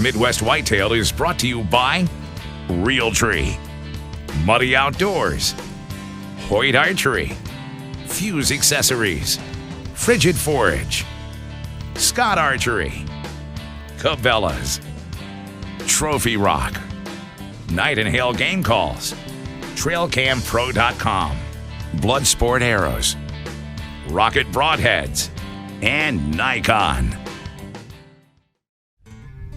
Midwest Whitetail is brought to you by Realtree, Muddy Outdoors, Hoyt Archery, Fuse Accessories, Frigid Forage, Scott Archery, Cabela's, Trophy Rock, Night and Hail Game Calls, TrailCamPro.com, Bloodsport Arrows, Rocket Broadheads, and Nikon.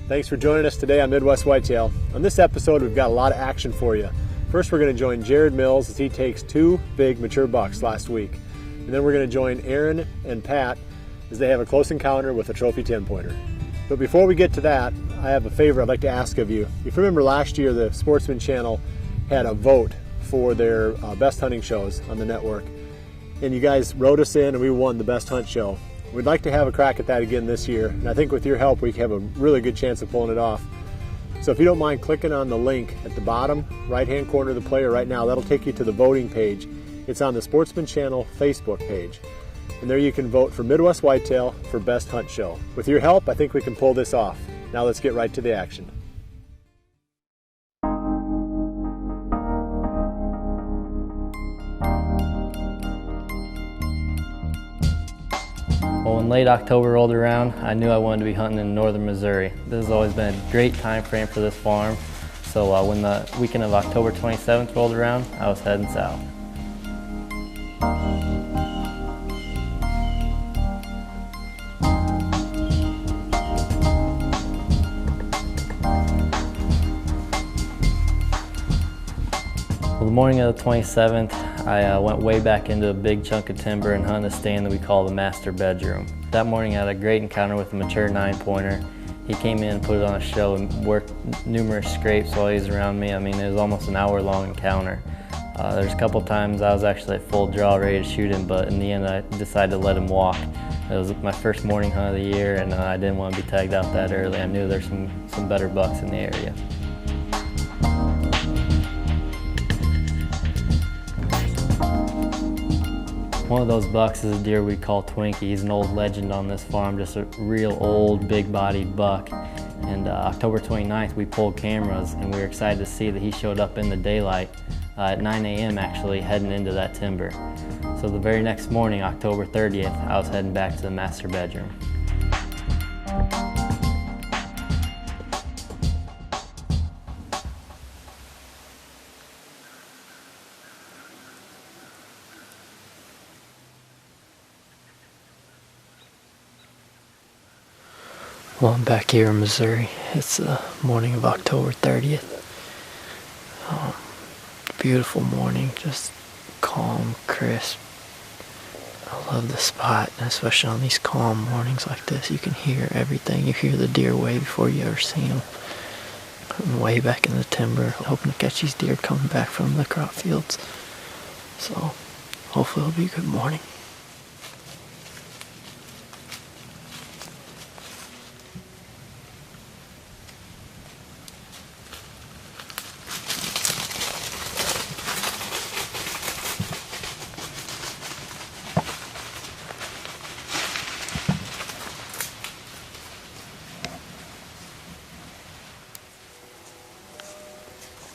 Thanks for joining us today on Midwest Whitetail. On this episode, we've got a lot of action for you. First, we're going to join Jared Mills as he takes 2 big mature bucks last week. And then we're going to join Aaron and Pat as they have a close encounter with a trophy 10-pointer. But before we get to that, I have a favor I'd like to ask of you. If you remember last year, the Sportsman Channel had a vote for their best hunting shows on the network. And you guys wrote us in and we won the best hunt show. We'd like to have a crack at that again this year, and I think with your help we have a really good chance of pulling it off. So if you don't mind clicking on the link at the bottom right-hand corner of the player right now, that'll take you to the voting page. It's on the Sportsman Channel Facebook page. And there you can vote for Midwest Whitetail for Best Hunt Show. With your help, I think we can pull this off. Now let's get right to the action. Well, when late October rolled around, I knew I wanted to be hunting in northern Missouri. This has always been a great time frame for this farm, so when the weekend of October 27th rolled around, I was heading south. Well, the morning of the 27th, I went way back into a big chunk of timber and hunted a stand that we call the master bedroom. That morning I had a great encounter with a mature 9-pointer. He came in and put it on a show and worked numerous scrapes while he was around me. I mean, it was almost an hour-long encounter. There's a couple times I was actually at full draw ready to shoot him, but in the end I decided to let him walk. It was my first morning hunt of the year, and I didn't want to be tagged out that early. I knew there's some better bucks in the area. One of those bucks is a deer we call Winke. He's an old legend on this farm, just a real old, big-bodied buck. And October 29th, we pulled cameras, and we were excited to see that he showed up in the daylight at 9 a.m. actually, heading into that timber. So the very next morning, October 30th, I was heading back to the master bedroom. Well, I'm back here in Missouri. It's the morning of October 30th. Beautiful morning, just calm, crisp. I love the spot, especially on these calm mornings like this. You can hear everything. You hear the deer way before you ever see them. I'm way back in the timber, hoping to catch these deer coming back from the crop fields. So, hopefully it'll be a good morning.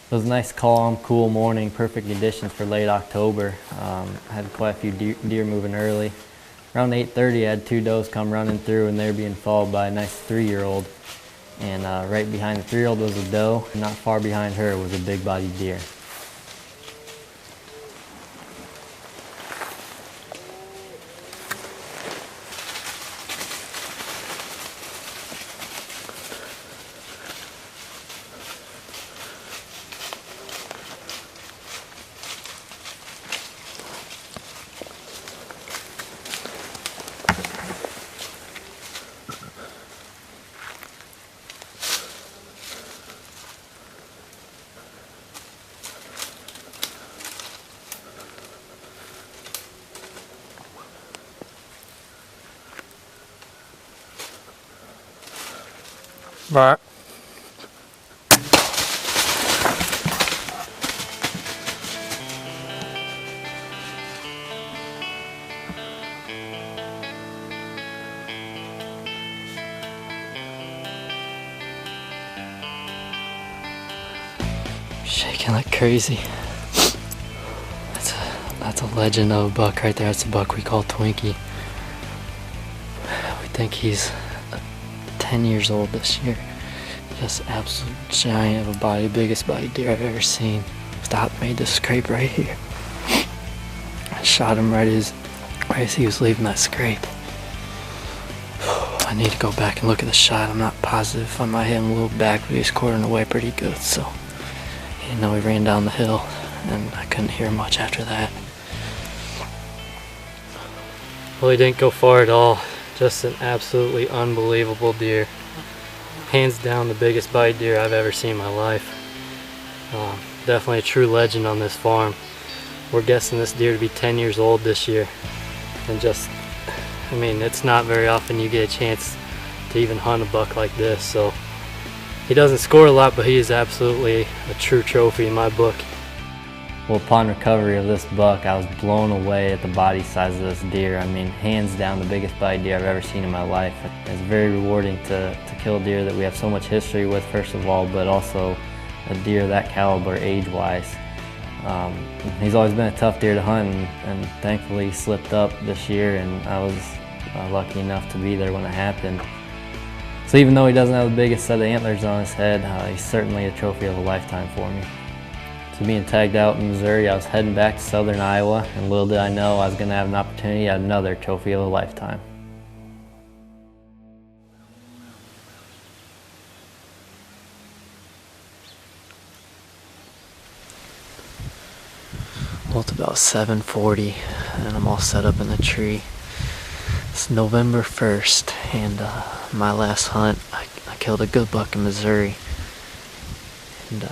It was a nice, calm, cool morning, perfect conditions for late October. I had quite a few deer moving early. Around 8:30, I had 2 does come running through, and they were being followed by a nice 3-year-old. And right behind the 3-year-old was a doe, and not far behind her was a big-bodied deer. Right. Shaking like crazy. That's a legend of a buck right there. That's a buck we call Winke. We think he's 10 years old this year. Just absolute giant of a body, biggest body deer I've ever seen. Stopped, made this scrape right here. I shot him right as he was leaving that scrape. I need to go back and look at the shot. I'm not positive. I might hit him a little back, but he was quartering away pretty good, so he didn't know he ran down the hill, and I couldn't hear much after that. Well, he didn't go far at all. Just an absolutely unbelievable deer. Hands down the biggest bite deer I've ever seen in my life. Definitely a true legend on this farm. We're guessing this deer to be 10 years old this year. And just, I mean, it's not very often you get a chance to even hunt a buck like this. So he doesn't score a lot, but he is absolutely a true trophy in my book. Well, upon recovery of this buck, I was blown away at the body size of this deer. I mean, hands down the biggest body deer I've ever seen in my life. It's very rewarding to kill a deer that we have so much history with, first of all, but also a deer that caliber age-wise. He's always been a tough deer to hunt, and thankfully he slipped up this year, and I was lucky enough to be there when it happened. So even though he doesn't have the biggest set of antlers on his head, he's certainly a trophy of a lifetime for me. So being tagged out in Missouri, I was heading back to southern Iowa, and little did I know I was going to have an opportunity at another trophy of a lifetime. Well, it's about 7:40, and I'm all set up in the tree. It's November 1st, and my last hunt, I killed a good buck in Missouri. And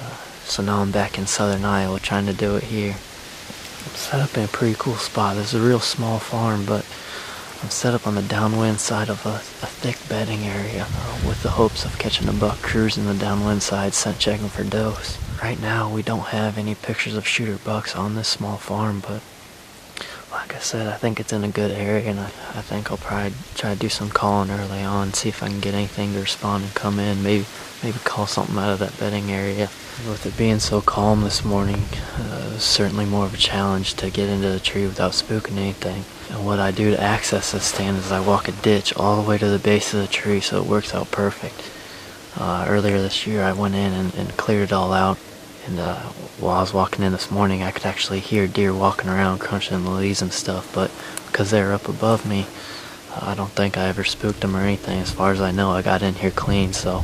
so now I'm back in southern Iowa trying to do it here. I'm set up in a pretty cool spot. This is a real small farm, but I'm set up on the downwind side of a thick bedding area with the hopes of catching a buck cruising the downwind side, scent checking for does. Right now we don't have any pictures of shooter bucks on this small farm, but like I said, I think it's in a good area, and I think I'll probably try to do some calling early on, see if I can get anything to respond and come in, maybe call something out of that bedding area. With it being so calm this morning, it was certainly more of a challenge to get into the tree without spooking anything. And what I do to access this stand is I walk a ditch all the way to the base of the tree, so it works out perfect. Earlier this year I went in and cleared it all out, and while I was walking in this morning I could actually hear deer walking around crunching the leaves and stuff, but because they're up above me, I don't think I ever spooked them or anything. As far as I know, I got in here clean, so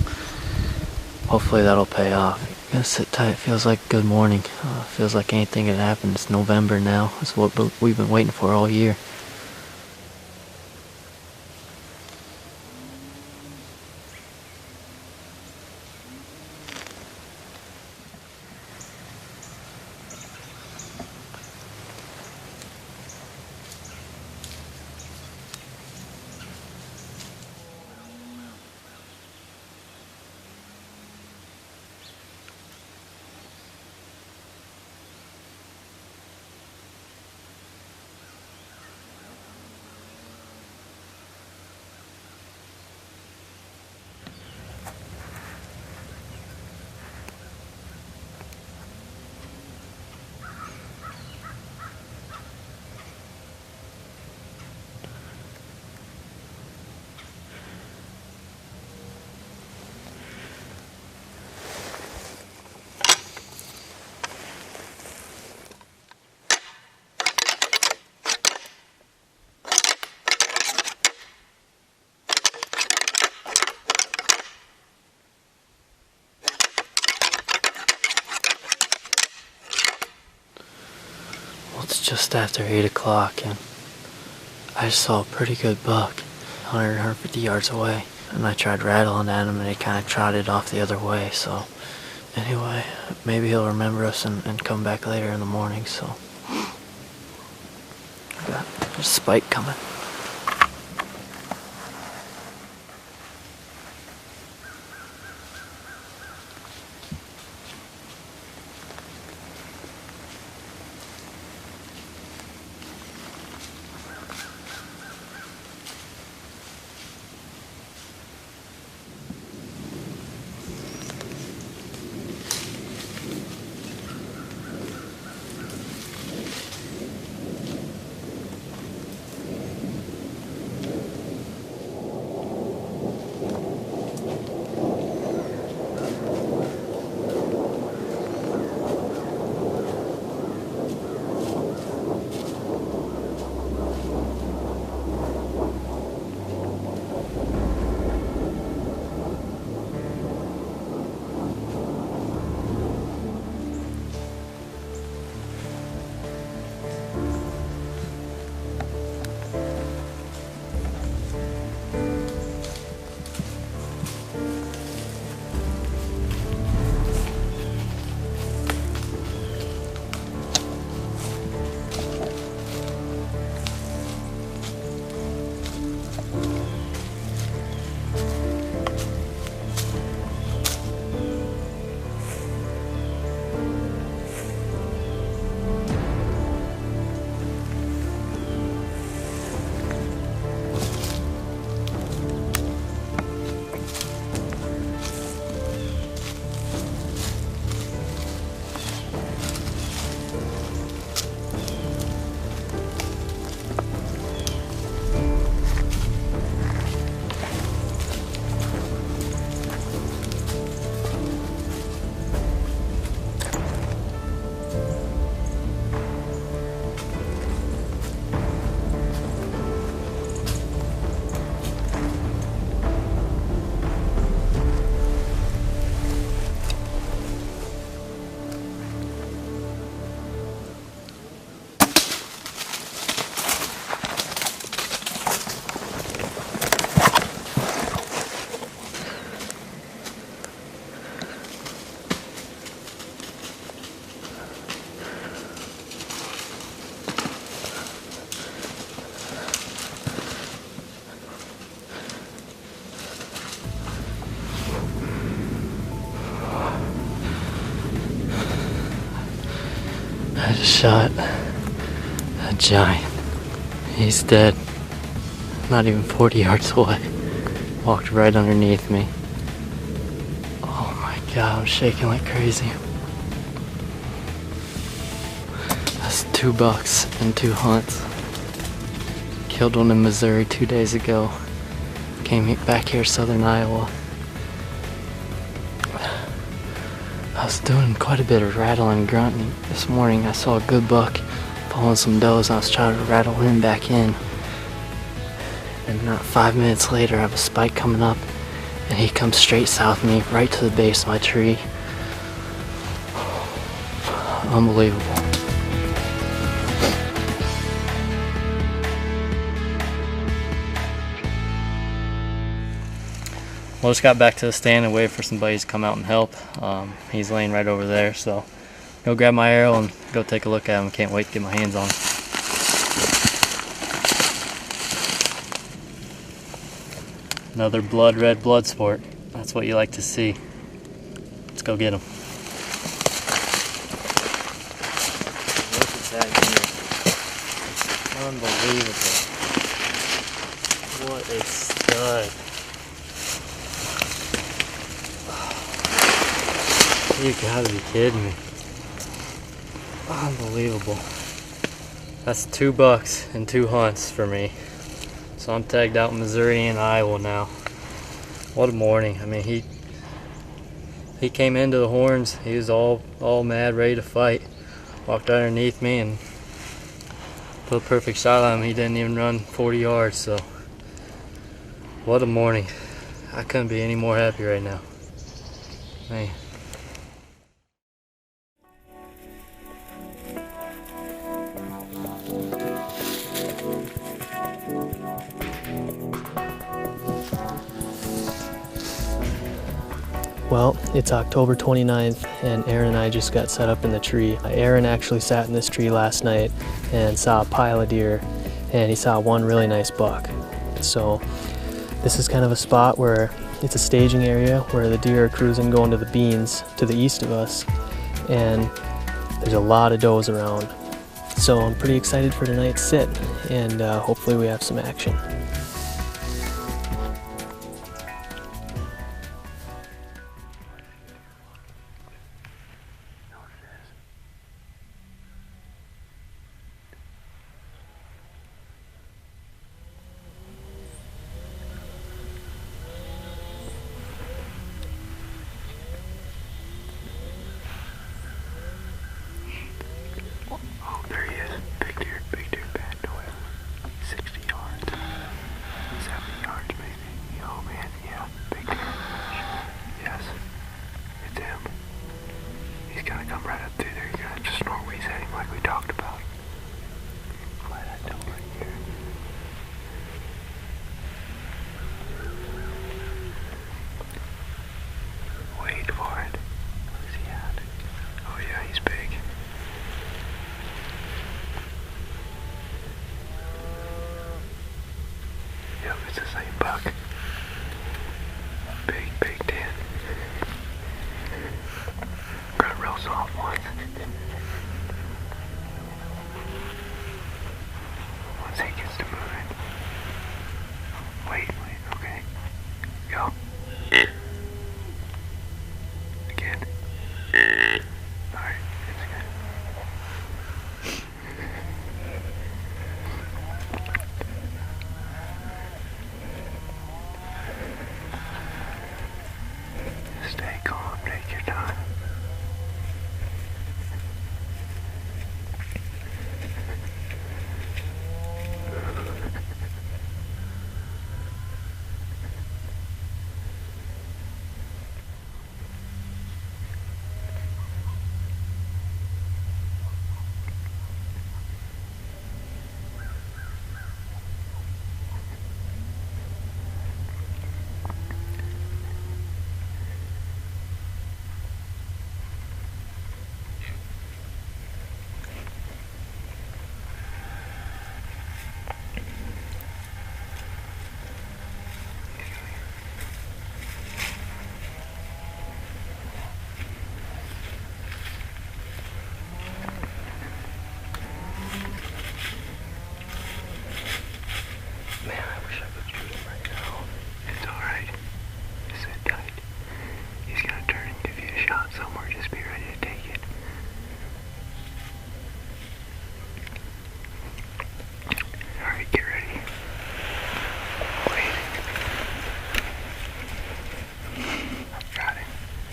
hopefully that'll pay off. I'm gonna sit tight. Feels like a good morning. Feels like anything could happen. It's November now. It's what we've been waiting for all year. It's just after 8 o'clock, and I just saw a pretty good buck 100, 150 yards away, and I tried rattling at him and he kind of trotted off the other way. So anyway, maybe he'll remember us and come back later in the morning. So there's a spike coming. I just shot a giant. He's dead. Not even 40 yards away. Walked right underneath me. Oh my God, I'm shaking like crazy. That's 2 bucks and 2 hunts. Killed one in Missouri 2 days ago. Came back here, southern Iowa. I was doing quite a bit of rattling and grunting. This morning I saw a good buck following some does, and I was trying to rattle him back in. And not 5 minutes later, I have a spike coming up, and he comes straight south of me, right to the base of my tree. Unbelievable. Well, just got back to the stand and waited for some buddies to come out and help. He's laying right over there, so go grab my arrow and go take a look at him. Can't wait to get my hands on him. Another blood red blood sport. That's what you like to see. Let's go get him. Look at that deer. Unbelievable. What a stud. You gotta be kidding me. Unbelievable. That's 2 bucks and 2 hunts for me. So I'm tagged out in Missouri and Iowa now. What a morning. I mean, he came into the horns. He was all mad, ready to fight. Walked underneath me and put a perfect shot on him. He didn't even run 40 yards, so what a morning. I couldn't be any more happy right now. Man. Well, it's October 29th, and Aaron and I just got set up in the tree. Aaron actually sat in this tree last night and saw a pile of deer, and he saw one really nice buck. So this is kind of a spot where it's a staging area where the deer are cruising going to the beans to the east of us, and there's a lot of does around. So I'm pretty excited for tonight's sit, and hopefully we have some action. Oh, there he is. Big deer, bad noise. 60 yards. 70 yards maybe. Oh man, yeah, big deer. Yes, it's him. He's gonna come right up through there. You're gonna have to snort wheeze at him like we talked about. Fly that doe right here. Wait for it. Where's he at? Oh yeah, he's big. Yep, it's the same buck. Big 10. Got a real soft one.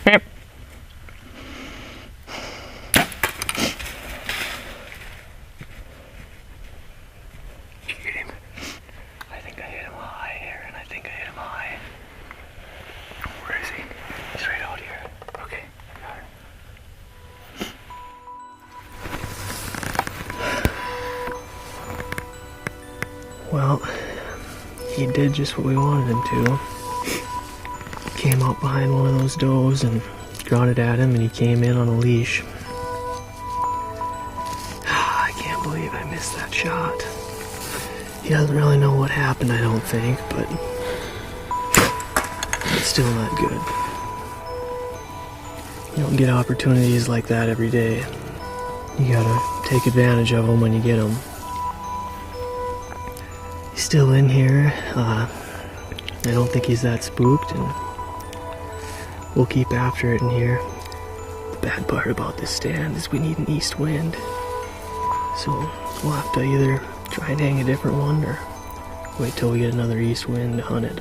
Get him. I think I hit him high, Aaron. I think I hit him high. Where is he? He's right out here. Okay, got it. Well, he did just what we wanted him to. Came out behind one of those does and grunted at him, and he came in on a leash. I can't believe I missed that shot. He doesn't really know what happened, I don't think, but it's still not good. You don't get opportunities like that every day. You gotta take advantage of them when you get them. He's still in here. I don't think he's that spooked, and we'll keep after it in here. The bad part about this stand is we need an east wind. So we'll have to either try and hang a different one or wait till we get another east wind to hunt it.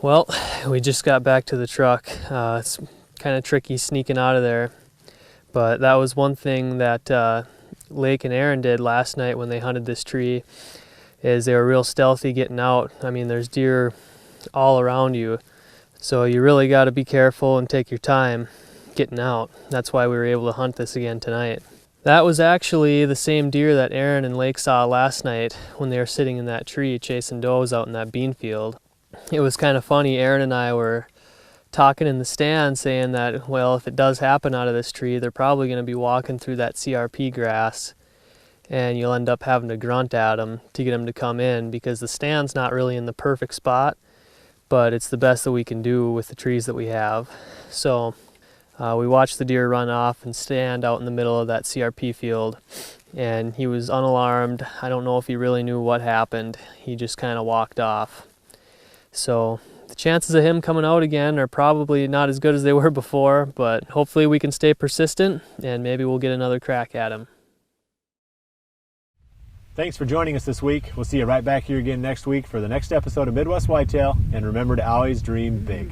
Well, we just got back to the truck. It's kind of tricky sneaking out of there, but that was one thing that Lake and Aaron did last night when they hunted this tree, is they were real stealthy getting out. I mean, there's deer all around you, so you really got to be careful and take your time getting out. That's why we were able to hunt this again tonight. That was actually the same deer that Aaron and Lake saw last night when they were sitting in that tree chasing does out in that bean field. It was kind of funny. Aaron and I were talking in the stand saying that, well, if it does happen out of this tree, they're probably going to be walking through that CRP grass, and you'll end up having to grunt at them to get them to come in, because the stand's not really in the perfect spot, but it's the best that we can do with the trees that we have. So we watched the deer run off and stand out in the middle of that CRP field, and he was unalarmed. I don't know if he really knew what happened. He just kind of walked off. So the chances of him coming out again are probably not as good as they were before, but hopefully we can stay persistent and maybe we'll get another crack at him. Thanks for joining us this week. We'll see you right back here again next week for the next episode of Midwest Whitetail, and remember to always dream big.